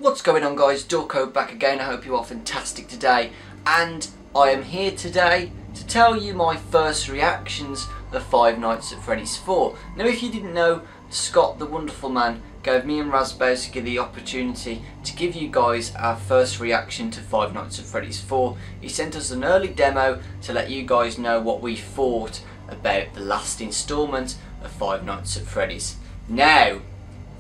What's going on, guys? Dawko back again. I hope you are fantastic today, and I am here today to tell you my first reactions of Five Nights at Freddy's 4. Now, if you didn't know, Scott the wonderful man gave me and Raz basically the opportunity to give you guys our first reaction to Five Nights at Freddy's 4. He sent us an early demo to let you guys know what we thought about the last instalment of Five Nights at Freddy's. Now,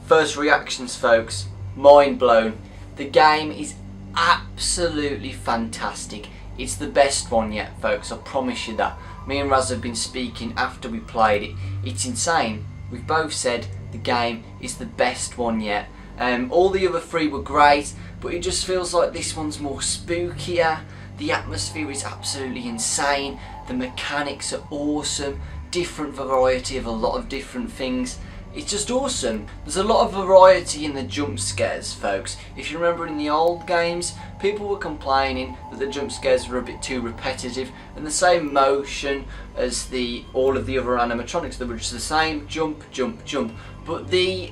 first reactions, folks. Mind blown. The game is absolutely fantastic. It's the best one yet, folks, I promise you that. Me and Raz have been speaking after we played it. It's insane. We've both said the game is the best one yet. All the other three were great, but it just feels like this one's more spookier. The atmosphere is absolutely insane. The mechanics are awesome. Different variety of a lot of different things. It's just awesome. There's a lot of variety in the jump scares, folks. If you remember in the old games, people were complaining that the jump scares were a bit too repetitive and the same motion as all of the other animatronics. They were just the same jump, jump, jump. But the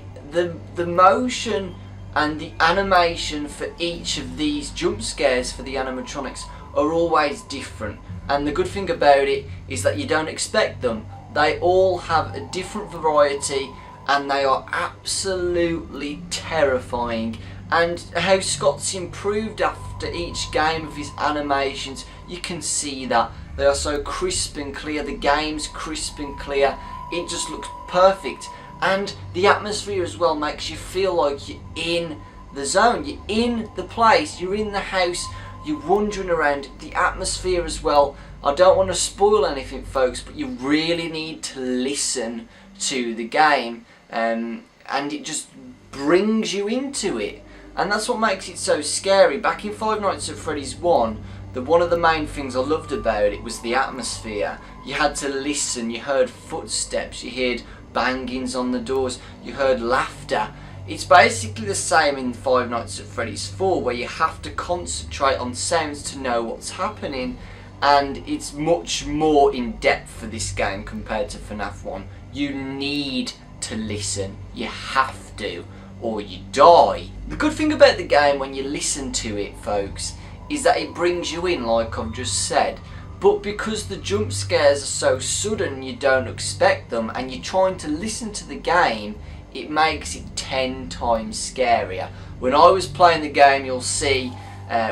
motion and the animation for each of these jump scares for the animatronics are always different. And the good thing about it is that you don't expect them. They all have a different variety, and they are absolutely terrifying. And how Scott's improved after each game of his animations, you can see that they are so crisp and clear. The game's crisp and clear. It just looks perfect, and the atmosphere as well makes you feel like you're in the zone, you're in the place, you're in the house, you're wandering around. The atmosphere as well, I don't want to spoil anything, folks, but you really need to listen to the game, and it just brings you into it, and that's what makes it so scary. Back in Five Nights at Freddy's 1, one of the main things I loved about it was the atmosphere. You had to listen, you heard footsteps, you heard bangings on the doors, you heard laughter. It's basically the same in Five Nights at Freddy's 4, where you have to concentrate on sounds to know what's happening, and it's much more in depth for this game compared to FNaF 1. You need to listen, you have to, or you die. The good thing about the game when you listen to it, folks, is that it brings you in, like I've just said. But because the jump scares are so sudden, you don't expect them, and you're trying to listen to the game, it makes it 10 times scarier. When I was playing the game, you'll see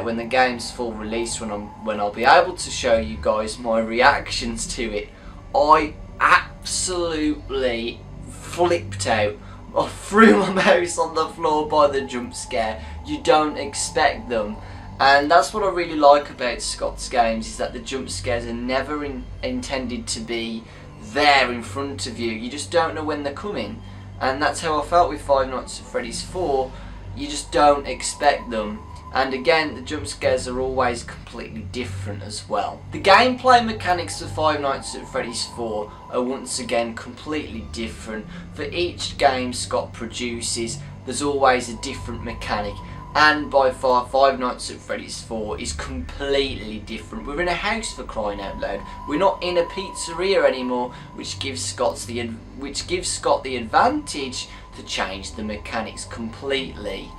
when the game's full release, when I'll be able to show you guys my reactions to it, I absolutely flipped out. I threw my mouse on the floor by the jump scare. You don't expect them. And that's what I really like about Scott's games, is that the jump scares are never intended to be there in front of you. You just don't know when they're coming. And that's how I felt with Five Nights at Freddy's 4. You just don't expect them. And again, the jump scares are always completely different as well. The gameplay mechanics of Five Nights at Freddy's 4 are once again completely different. For each game Scott produces, there's always a different mechanic. And by far, Five Nights at Freddy's 4 is completely different. We're in a house, for crying out loud. We're not in a pizzeria anymore, which gives Scott the advantage to change the mechanics completely.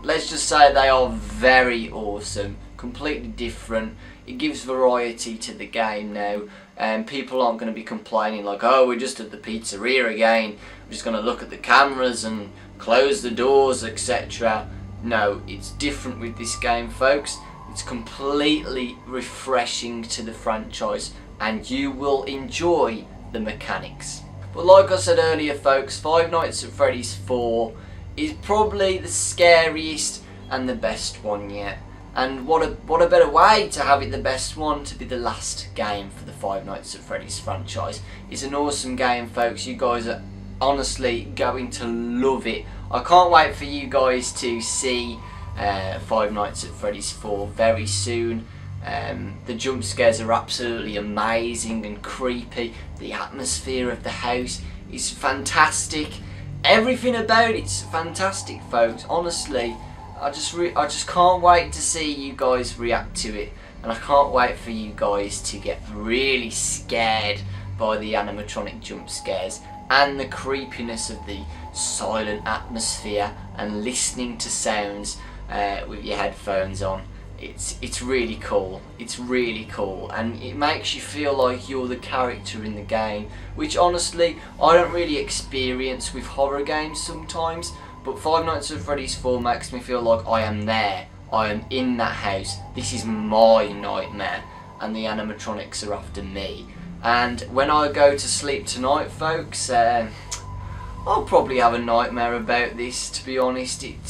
Let's just say they are very awesome, completely different. It gives variety to the game now, and people aren't going to be complaining like, oh, we're just at the pizzeria again, we're just going to look at the cameras and close the doors, etc. No, it's different with this game, folks. It's completely refreshing to the franchise, and you will enjoy the mechanics. But like I said earlier, folks, Five Nights at Freddy's 4 is probably the scariest and the best one yet. And what a better way to have it the best one, to be the last game for the Five Nights at Freddy's franchise. It's an awesome game, folks. You guys are honestly going to love it. I can't wait for you guys to see Five Nights at Freddy's 4 very soon. The jump scares are absolutely amazing and creepy. The atmosphere of the house is fantastic. Everything about it's fantastic, folks. Honestly, I just can't wait to see you guys react to it, and I can't wait for you guys to get really scared by the animatronic jump scares and the creepiness of the silent atmosphere and listening to sounds with your headphones on. It's really cool. It's really cool, and it makes you feel like you're the character in the game, which honestly I don't really experience with horror games sometimes, but Five Nights at Freddy's 4 makes me feel like I am there. I am in that house. This is my nightmare, and the animatronics are after me. And when I go to sleep tonight, folks, I'll probably have a nightmare about this, to be honest. It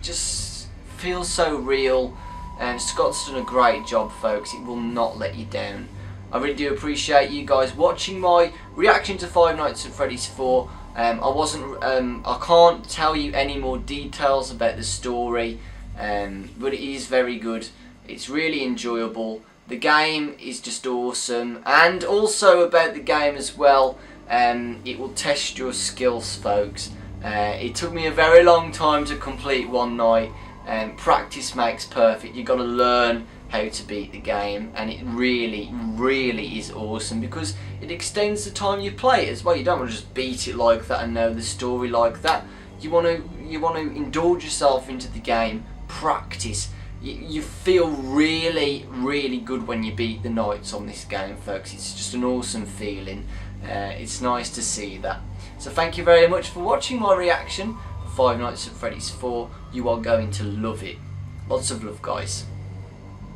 just feels so real, and Scott's done a great job, folks. It will not let you down. I really do appreciate you guys watching my reaction to Five Nights at Freddy's 4. I can't tell you any more details about the story, but it is very good. It's really enjoyable. The game is just awesome, and also about the game as well, it will test your skills, folks. It took me a very long time to complete one night, and practice makes perfect. You've got to learn how to beat the game, and it really is awesome because it extends the time you play it as well. You don't want to just beat it like that and know the story like that. You want to indulge yourself into the game, practice. You feel really good when you beat the nights on this game, folks. It's just an awesome feeling. It's nice to see that. So thank you very much for watching my reaction for Five Nights at Freddy's 4. You are going to love it. Lots of love, guys.